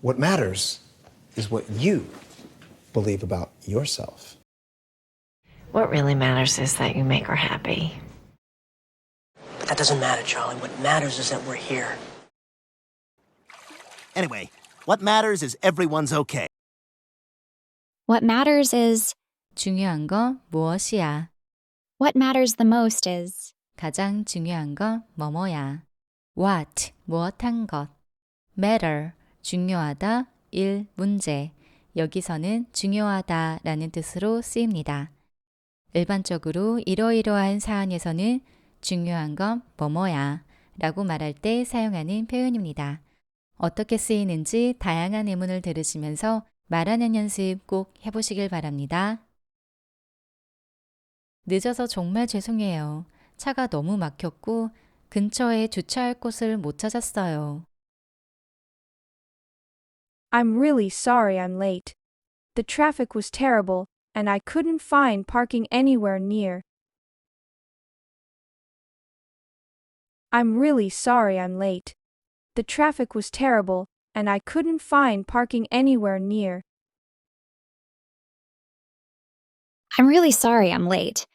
What matters is what you believe about yourself. What really matters is that you make her happy. But that doesn't matter, Charlie. What matters is that we're here. Anyway, what matters is everyone's okay. What matters is 중요한 거 무엇이야? what matters the most is 가장 중요한 거 뭐뭐야? What, 무엇한 것. Matter, 중요하다, 일, 문제. 여기서는 중요하다 라는 뜻으로 쓰입니다. 일반적으로 이러이러한 사안에서는 중요한 건 뭐뭐야 라고 말할 때 사용하는 표현입니다. 어떻게 쓰이는지 다양한 예문을 들으시면서 말하는 연습 꼭 해보시길 바랍니다. 늦어서 정말 죄송해요. 차가 너무 막혔고 근처에 주차할 곳을 못 찾았어요. I'm really sorry I'm late. The traffic was terrible, and I couldn't find parking anywhere near. I'm really sorry I'm late. The traffic was terrible, and I couldn't find parking anywhere near. I'm really sorry I'm late.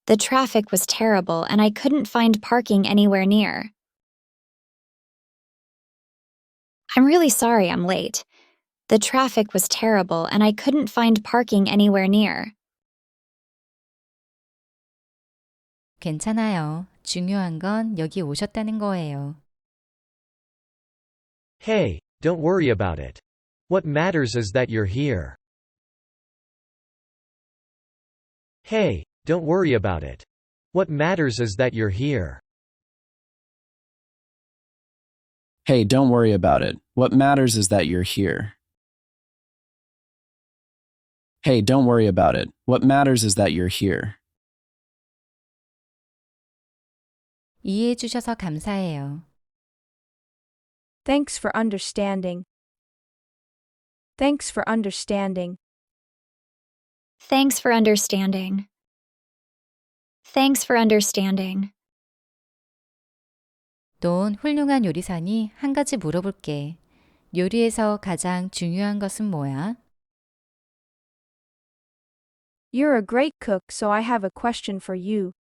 The traffic was terrible and I couldn't find parking anywhere near. I'm really sorry I'm late. The traffic was terrible and I couldn't find parking anywhere near. 괜찮아요. 중요한 건 여기 오셨다는 거예요. Hey, don't worry about it. What matters is that you're here. Hey, don't worry about it. What matters is that you're here. Hey, don't worry about it. What matters is that you're here. Hey, don't worry about it. What matters is that you're here. 이해해 주셔서 감사해요. Thanks for understanding. Thanks for understanding. Thanks for understanding. Thanks for understanding. 넌 훌륭한 요리사니 한 가지 물어볼게. 요리에서 가장 중요한 것은 뭐야? You're a great cook, so I have a question for you.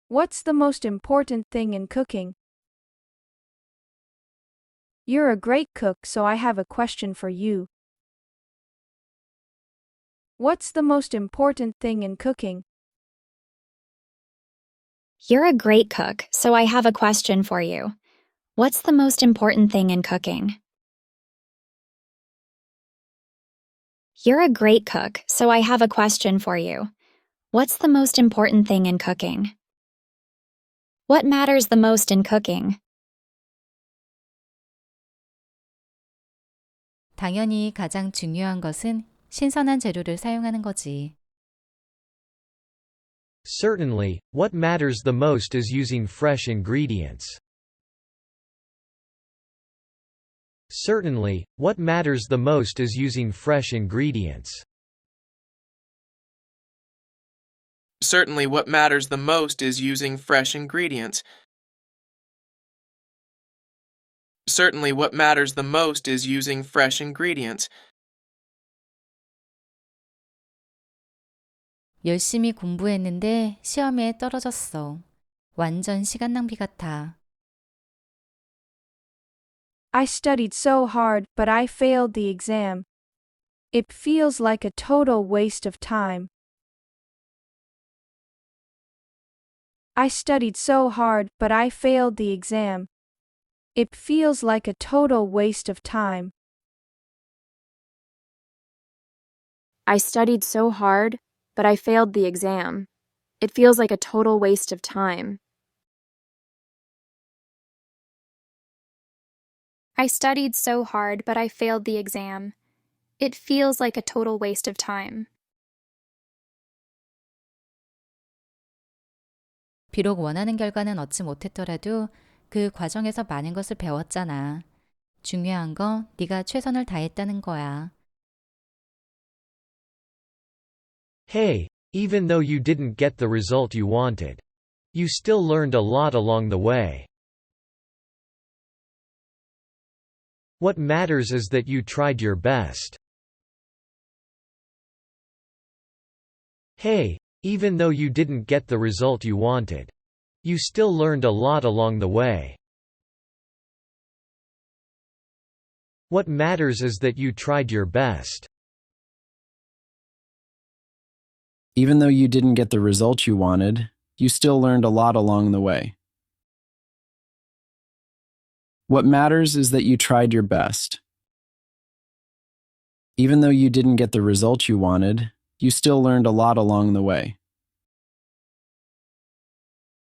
What's the most important thing in cooking? You're a great cook, so I have a question for you. What's the most important thing in cooking? You're a great cook, so I have a question for you. What's the most important thing in cooking? You're a great cook, so I have a question for you. What's the most important thing in cooking? What matters the most in cooking? 당연히 가장 중요한 것은 신선한 재료를 사용하는 거지. Certainly, what matters the most is using fresh ingredients. Certainly, what matters the most is using fresh ingredients. Certainly, what matters the most is using fresh ingredients. Certainly, what matters the most is using fresh ingredients. 열심히 공부했는데 시험에 떨어졌어. 완전 시간 낭비 같아. I studied so hard, but I failed the exam. It feels like a total waste of time. I studied so hard, but I failed the exam. It feels like a total waste of time. I studied so hard, but I failed the exam. It feels like a total waste of time. I studied so hard, but I failed the exam. It feels like a total waste of time. 비록 원하는 결과는 얻지 못했더라도 그 과정에서 많은 것을 배웠잖아. 중요한 건 네가 최선을 다했다는 거야. Hey, even though you didn't get the result you wanted, you still learned a lot along the way. What matters is that you tried your best. Hey, even though you didn't get the result you wanted, you still learned a lot along the way. What matters is that you tried your best. Even though you didn't get the result you wanted, you still learned a lot along the way. What matters is that you tried your best. Even though you didn't get the result you wanted, you still learned a lot along the way.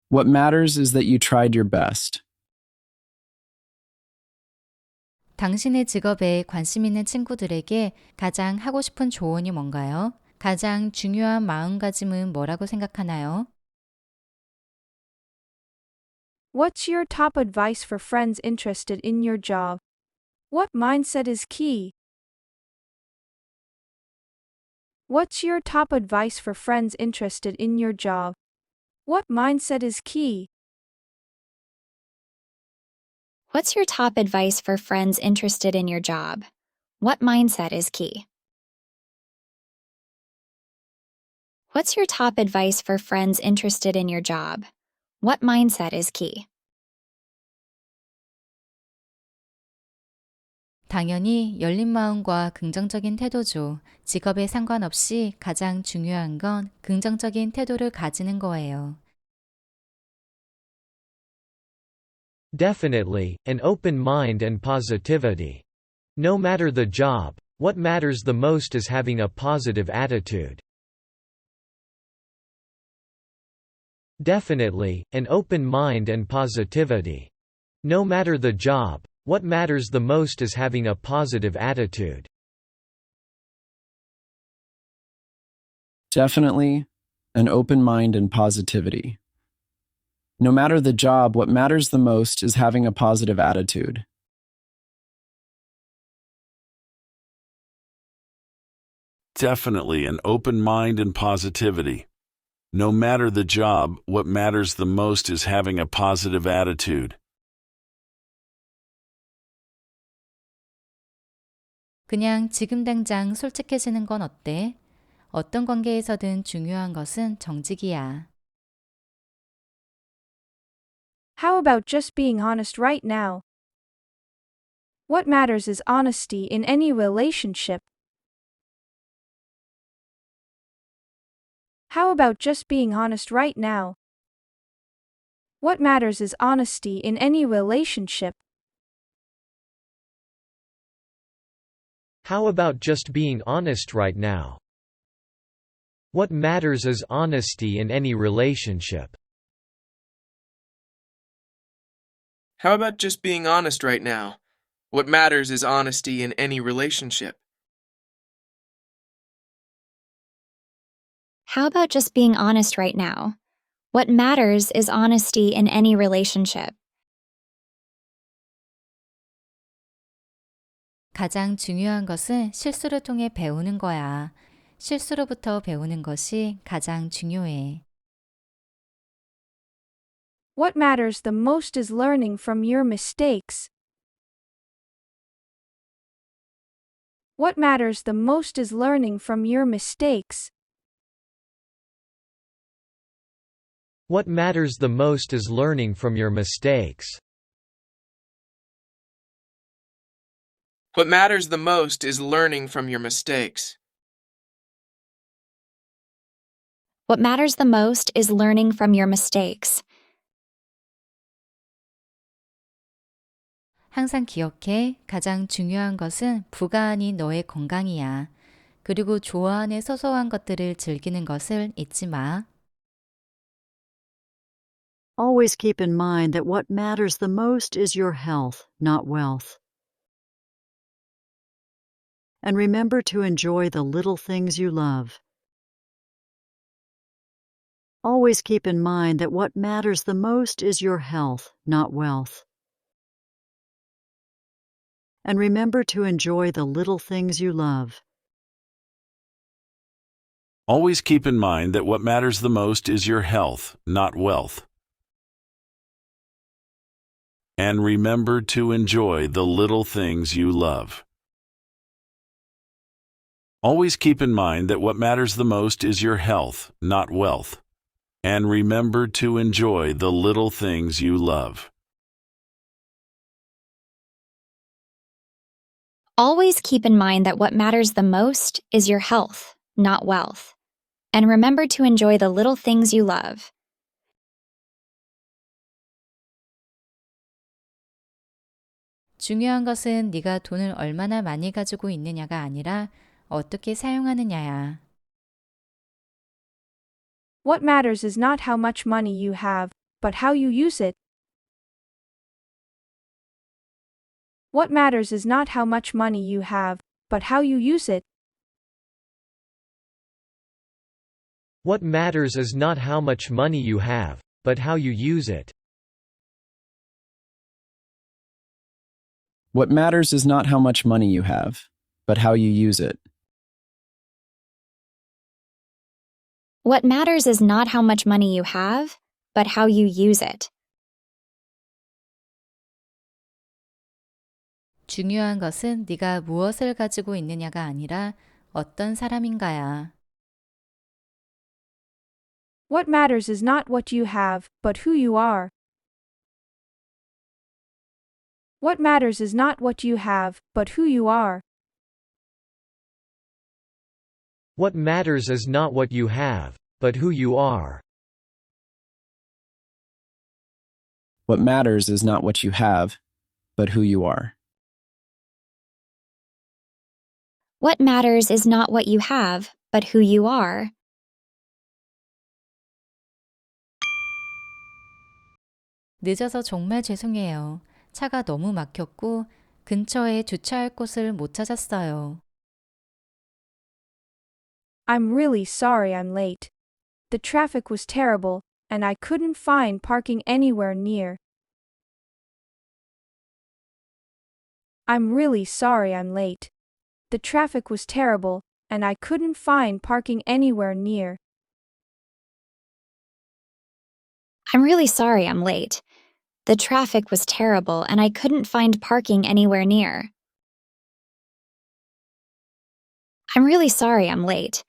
What matters is that you tried your best. 당신의 직업에 관심 있는 친구들에게 가장 하고 싶은 조언이 뭔가요? 가장 중요한 마음가짐은 뭐라고 생각하나요? What's your top advice for friends interested in your job? What mindset is key? What's your top advice for friends interested in your job? What mindset is key? What's your top advice for friends interested in your job? What mindset is key? What's your top advice for friends interested in your job? What mindset is key? 당연히 열린 마음과 긍정적인 태도죠. 직업에 상관없이 가장 중요한 건 긍정적인 태도를 가지는 거예요. Definitely, an open mind and positivity. No matter the job, what matters the most is having a positive attitude. Definitely, an open mind and positivity. No matter the job, what matters the most is having a positive attitude. Definitely, an open mind and positivity. No matter the job, what matters the most is having a positive attitude. Definitely an open mind and positivity. No matter the job, what matters the most is having a positive attitude. 그냥 지금 당장 솔직해지는 건 어때? 어떤 관계에서든 중요한 것은 정직이야. How about just being honest right now? What matters is honesty in any relationship. How about just being honest right now? What matters is honesty in any relationship. How about just being honest right now? What matters is honesty in any relationship. How about just being honest right now? What matters is honesty in any relationship. How about just being honest right now? What matters is honesty in any relationship. 가장 중요한 것은 실수를 통해 배우는 거야. 실수로부터 배우는 것이 가장 중요해. What matters the most is learning from your mistakes. What matters the most is learning from your mistakes. What matters the most is learning from your mistakes. What matters the most is learning from your mistakes. What matters the most is learning from your mistakes. 항상 기억해. 가장 중요한 것은 부가 아닌 너의 건강이야. 그리고 좋아하는 소소한 것들을 즐기는 것을 잊지 마. Always keep in mind that what matters the most is your health, not wealth. And remember to enjoy the little things you love. Always keep in mind that what matters the most is your health, not wealth. And remember to enjoy the little things you love. Always keep in mind that what matters the most is your health, not wealth. And remember to enjoy the little things you love. Always keep in mind that what matters the most is your health, not wealth. And remember to enjoy the little things you love. Always keep in mind that what matters the most is your health, not wealth. And remember to enjoy the little things you love. 중요한 것은 네가 돈을 얼마나 많이 가지고 있느냐가 아니라 어떻게 사용하느냐야. What matters is not how much money you have, but how you use it. What matters is not how much money you have, but how you use it. What matters is not how much money you have, but how you use it. What matters is not how much money you have, but how you use it. What matters is not how much money you have, but how you use it. 중요한 것은 네가 무엇을 가지고 있느냐가 아니라 어떤 사람인가야. What matters is not what you have, but who you are. What matters is not what you have, but who you are. What matters is not what you have, but who you are. What matters is not what you have, but who you are. What matters is not what you have, but who you are. 늦어서 정말 죄송해요. 차가 너무 막혔고 근처에 주차할 곳을 못 찾았어요. I'm really sorry I'm late. The traffic was terrible, and I couldn't find parking anywhere near. I'm really sorry I'm late. The traffic was terrible, and I couldn't find parking anywhere near. I'm really sorry I'm late. The traffic was terrible and I couldn't find parking anywhere near. I'm really sorry I'm late.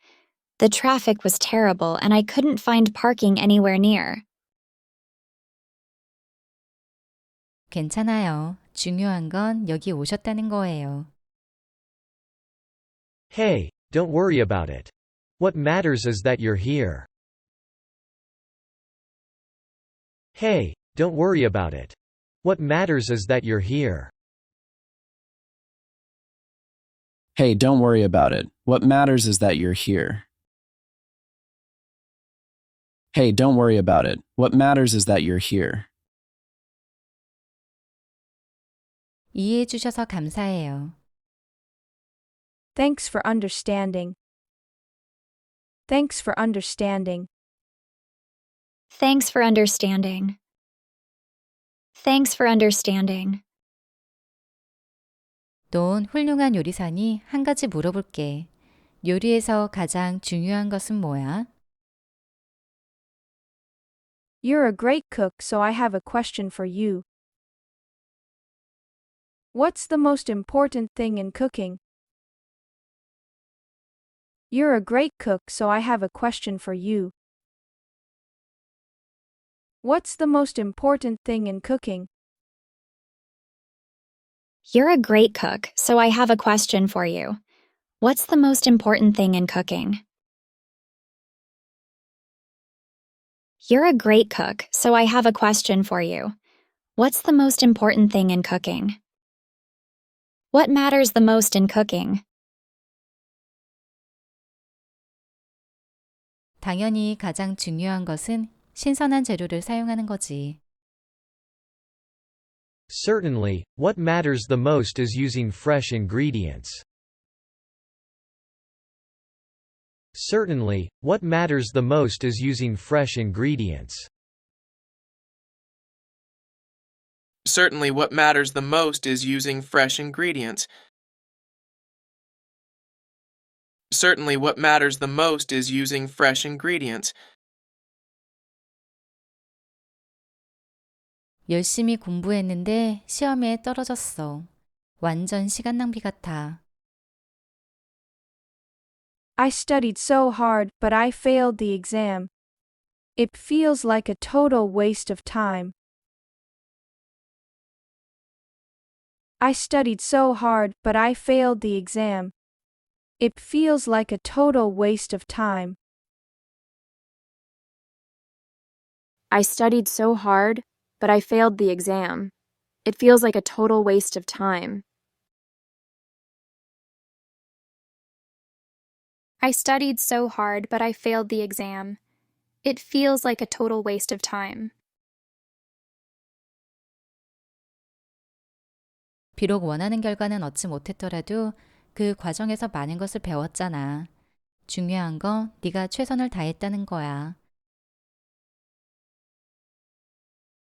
The traffic was terrible and I couldn't find parking anywhere near. 괜찮아요. 중요한 건 여기 오셨다는 거예요. Hey, don't worry about it. What matters is that you're here. Hey, don't worry about it. What matters is that you're here. Hey, don't worry about it. What matters is that you're here. Hey, don't worry about it. What matters is that you're here. 이해해 주셔서 감사해요. Thanks for understanding. Thanks for understanding. Thanks for understanding. Thanks for understanding. 넌 훌륭한 요리사니 한 가지 물어볼게. 요리에서 가장 중요한 것은 뭐야? You're a great cook, so I have a question for you. What's the most important thing in cooking? You're a great cook, so I have a question for you. What's the most important thing in cooking? You're a great cook, so I have a question for you. What's the most important thing in cooking? You're a great cook, so I have a question for you. What's the most important thing in cooking? What matters the most in cooking? 당연히 가장 중요한 것은 신선한 재료를 사용하는 거지. Certainly, what matters the most is using fresh ingredients. Certainly, what matters the most is using fresh ingredients. Certainly what matters the most is using fresh ingredients. Certainly what matters the most is using fresh ingredients. 열심히 공부했는데 시험에 떨어졌어. 완전 시간 낭비 같아. I studied so hard, but I failed the exam. It feels like a total waste of time. I studied so hard, but I failed the exam. It feels like a total waste of time. I studied so hard, but I failed the exam. It feels like a total waste of time. I studied so hard, but I failed the exam. It feels like a total waste of time. 비록 원하는 결과는 얻지 못했더라도 그 과정에서 많은 것을 배웠잖아. 중요한 건 네가 최선을 다했다는 거야.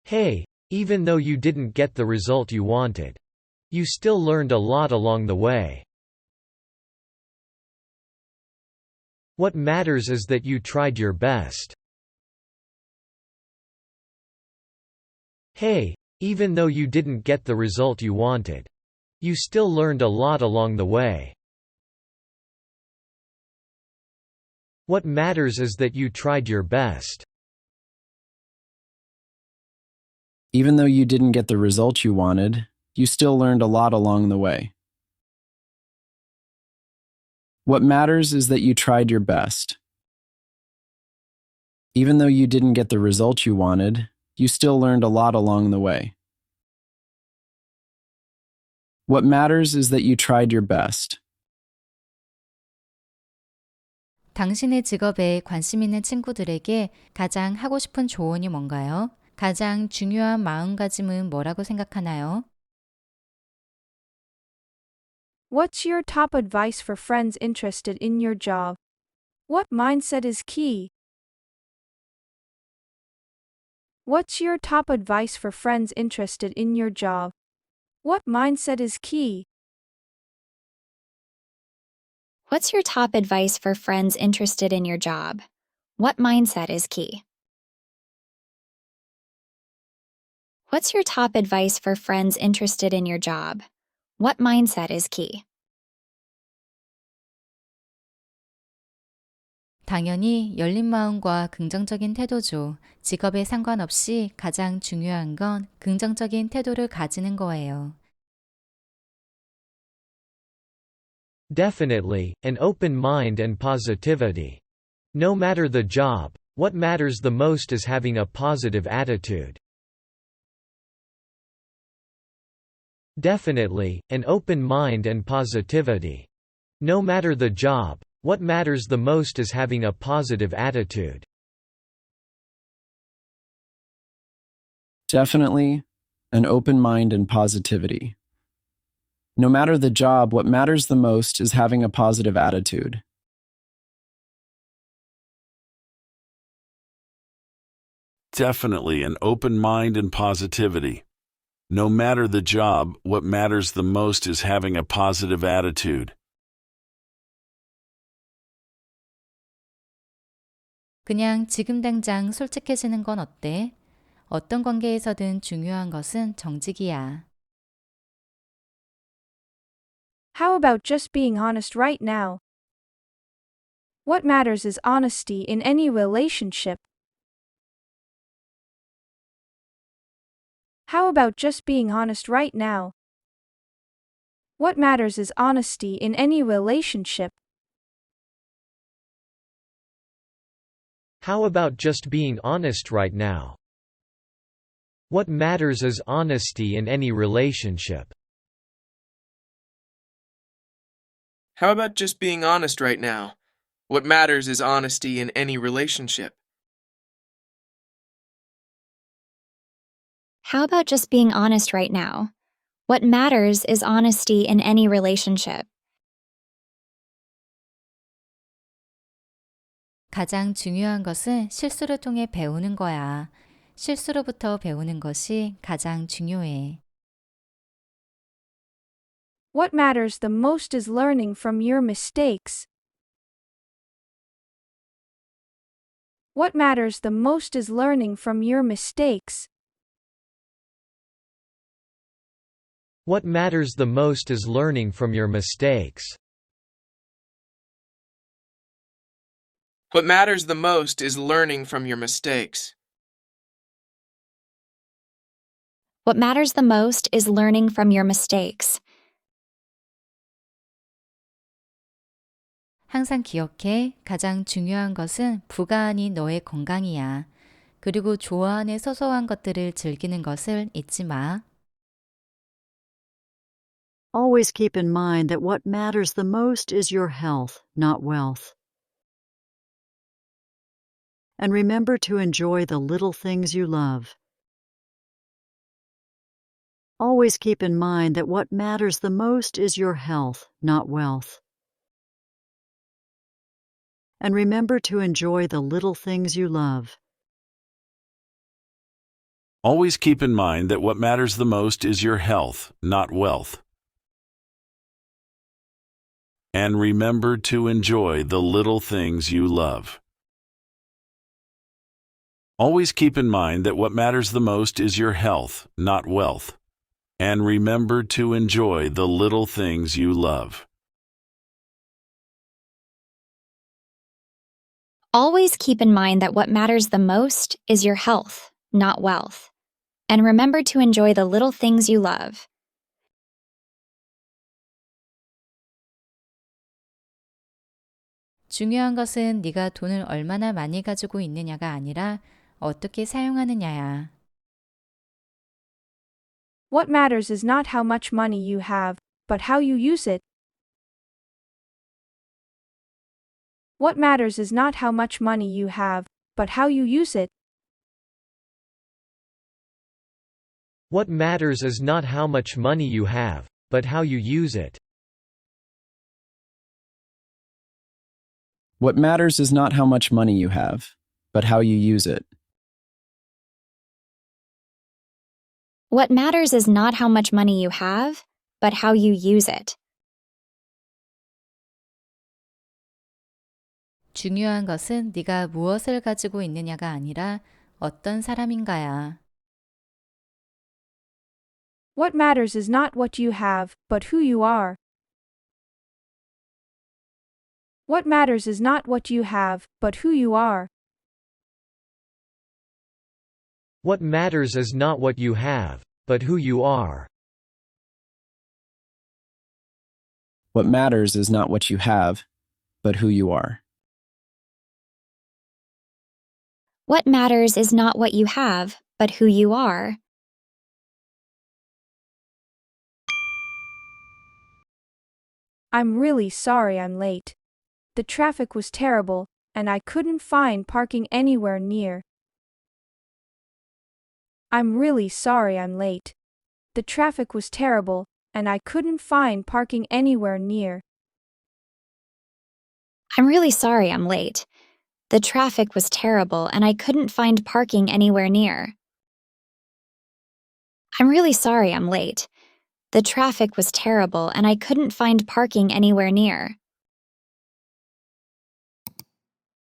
Hey, even though you didn't get the result you wanted, you still learned a lot along the way. What matters is that you tried your best. Hey, even though you didn't get the result you wanted, you still learned a lot along the way. What matters is that you tried your best. Even though you didn't get the result you wanted, you still learned a lot along the way. What matters is that you tried your best. Even though you didn't get the result you wanted, you still learned a lot along the way. What matters is that you tried your best. 당신의 직업에 관심 있는 친구들에게 가장 하고 싶은 조언이 뭔가요? 가장 중요한 마음가짐은 뭐라고 생각하나요? What's your top advice for friends interested in your job? What mindset is key? What's your top advice for friends interested in your job? What mindset is key? What's your top advice for friends interested in your job? What mindset is key? What's your top advice for friends interested in your job? What mindset is key? 당연히 열린 마음과 긍정적인 태도죠. 직업에 상관없이 가장 중요한 건 긍정적인 태도를 가지는 거예요. Definitely, an open mind and positivity. No matter the job, what matters the most is having a positive attitude. Definitely, an open mind and positivity. No matter the job, what matters the most is having a positive attitude. Definitely, an open mind and positivity. No matter the job, what matters the most is having a positive attitude. Definitely an open mind and positivity. No matter the job, what matters the most is having a positive attitude. 그냥 지금 당장 솔직해지는 건 어때? 어떤 관계에서든 중요한 것은 정직이야. How about just being honest right now? What matters is honesty in any relationship. How about just being honest right now? What matters is honesty in any relationship. How about just being honest right now? What matters is honesty in any relationship. How about just being honest right now? What matters is honesty in any relationship. How about just being honest right now? What matters is honesty in any relationship. 가장 중요한 것은 실수를 통해 배우는 거야. 실수로부터 배우는 것이 가장 중요해. What matters the most is learning from your mistakes. What matters the most is learning from your mistakes. What matters the most is learning from your mistakes. What matters the most is learning from your mistakes. What matters the most is learning from your mistakes. 항상 기억해. 가장 중요한 것은 부가 아닌 너의 건강이야. 그리고 좋아하는 소소한 것들을 즐기는 것을 잊지 마. Always keep in mind that what matters the most is your health, not wealth. And remember to enjoy the little things you love. Always keep in mind that what matters the most is your health, not wealth. And remember to enjoy the little things you love. Always keep in mind that what matters the most is your health, not wealth. And remember to enjoy the little things you love. Always keep in mind that what matters the most is your health, not wealth. And remember to enjoy the little things you love. Always keep in mind that what matters the most is your health, not wealth. And remember to enjoy the little things you love. 중요한 것은 네가 돈을 얼마나 많이 가지고 있느냐가 아니라 어떻게 사용하느냐야. What matters is not how much money you have, but how you use it. What matters is not how much money you have, but how you use it. What matters is not how much money you have, but how you use it. What matters is not how much money you have, but how you use it. What matters is not how much money you have, but how you use it. 중요한 것은 네가 무엇을 가지고 있느냐가 아니라 어떤 사람인가야. What matters is not what you have, but who you are. What matters is not what you have, but who you are. What matters is not what you have, but who you are. What matters is not what you have, but who you are. What matters is not what you have, but who you are. I'm really sorry I'm late. The traffic was terrible, and I couldn't find parking anywhere near. I'm really sorry I'm late. The traffic was terrible, and I couldn't find parking anywhere near. I'm really sorry I'm late. The traffic was terrible and I couldn't find parking anywhere near. I'm really sorry I'm late. The traffic was terrible and I couldn't find parking anywhere near.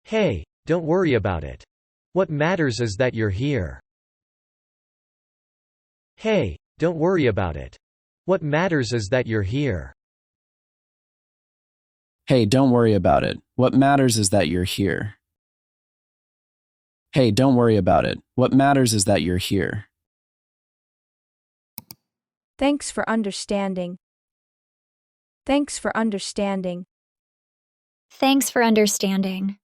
Hey, don't worry about it. What matters is that you're here. Hey, don't worry about it. What matters is that you're here. Hey, don't worry about it. What matters is that you're here. Hey, don't worry about it. What matters is that you're here. Thanks for understanding. Thanks for understanding. Thanks for understanding.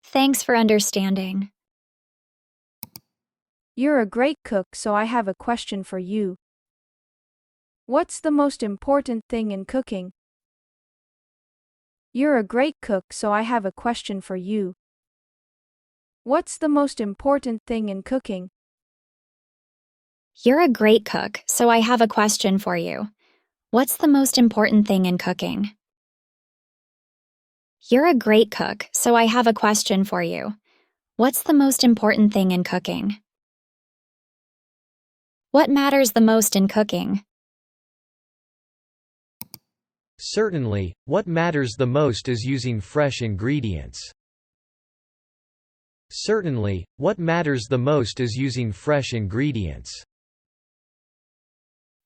Thanks for understanding. You're a great cook, so I have a question for you. What's the most important thing in cooking? You're a great cook, so I have a question for you. What's the most important thing in cooking? You're a great cook, so I have a question for you. What's the most important thing in cooking? You're a great cook, so I have a question for you. What's the most important thing in cooking? What matters the most in cooking? Certainly, what matters the most is using fresh ingredients. Certainly, what matters the most is using fresh ingredients.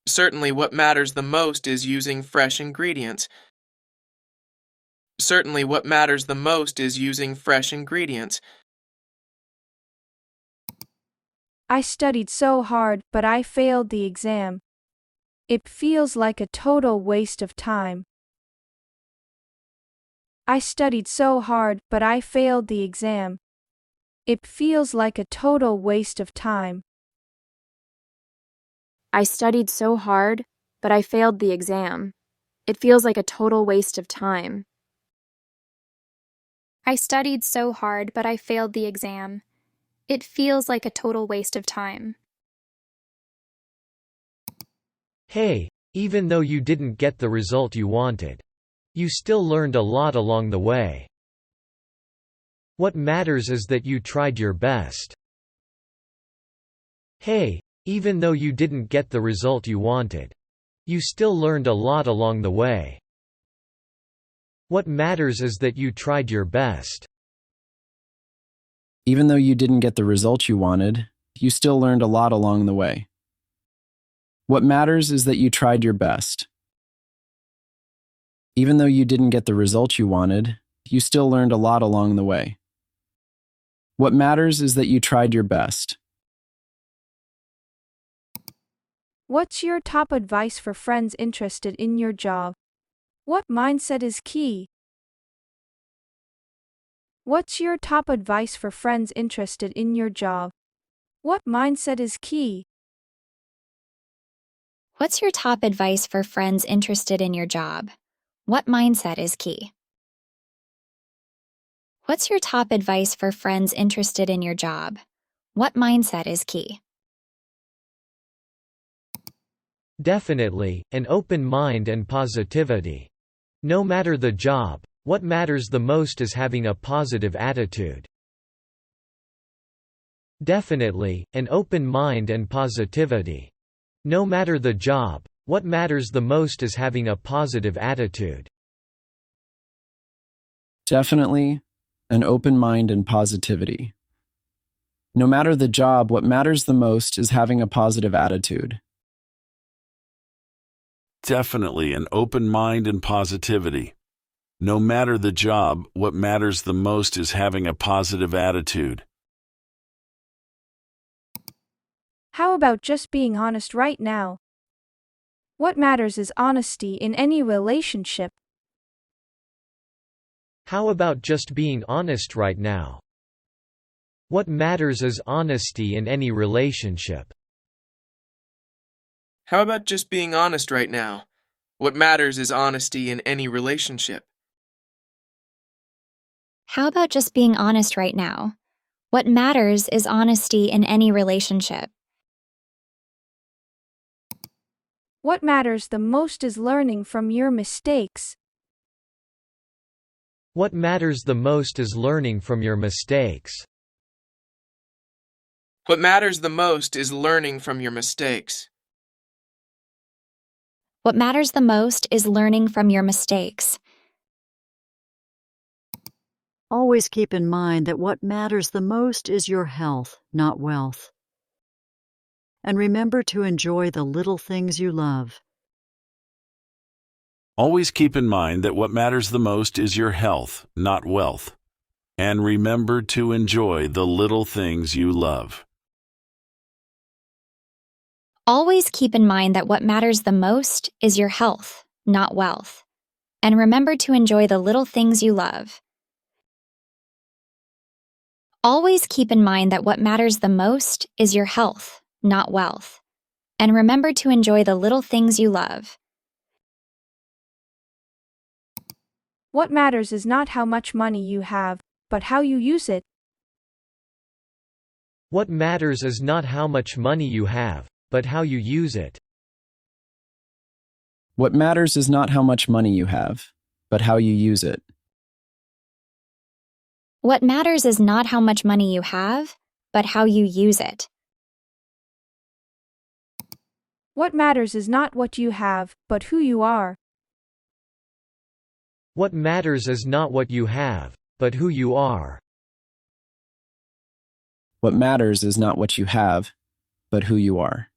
Certainly what matters the most is using fresh ingredients. Certainly what matters the most is using fresh ingredients. I studied so hard, but I failed the exam. It feels like a total waste of time. I studied so hard, but I failed the exam. It feels like a total waste of time. I studied so hard, but I failed the exam. It feels like a total waste of time. I studied so hard, but I failed the exam. It feels like a total waste of time. Hey, even though you didn't get the result you wanted, you still learned a lot along the way. What matters is that you tried your best. Hey, even though you didn't get the result you wanted, you still learned a lot along the way. What matters is that you tried your best. Even though you didn't get the result you wanted, you still learned a lot along the way. What matters is that you tried your best. Even though you didn't get the result you wanted, you still learned a lot along the way. What matters is that you tried your best. What's your top advice for friends interested in your job? What mindset is key? What's your top advice for friends interested in your job? What mindset is key? What's your top advice for friends interested in your job? What mindset is key? What's your top advice for friends interested in your job? What mindset is key? Definitely, an open mind and positivity. No matter the job, what matters the most is having a positive attitude. Definitely, an open mind and positivity. No matter the job, what matters the most is having a positive attitude. Definitely, an open mind and positivity. No matter the job, what matters the most is having a positive attitude. Definitely an open mind and positivity. No matter the job, what matters the most is having a positive attitude. How about just being honest right now? What matters is honesty in any relationship. How about just being honest right now? What matters is honesty in any relationship. How about just being honest right now? What matters is honesty in any relationship. How about just being honest right now? What matters is honesty in any relationship. What matters the most is learning from your mistakes. What matters the most is learning from your mistakes. What matters the most is learning from your mistakes. What matters the most is learning from your mistakes. Always keep in mind that what matters the most is your health, not wealth. And remember to enjoy the little things you love. Always keep in mind that what matters the most is your health, not wealth. And remember to enjoy the little things you love. Always keep in mind that what matters the most is your health, not wealth. And remember to enjoy the little things you love. Always keep in mind that what matters the most is your health, not wealth. And remember to enjoy the little things you love. What matters is not how much money you have, but how you use it. What matters is not how much money you have, but how you use it. What matters is not how much money you have, but how you use it. What matters is not how much money you have, but how you use it. What matters is not what you have, but who you are. What matters is not what you have, but who you are. What matters is not what you have, but who you are.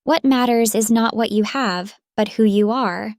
What matters is not what you have, but who you are.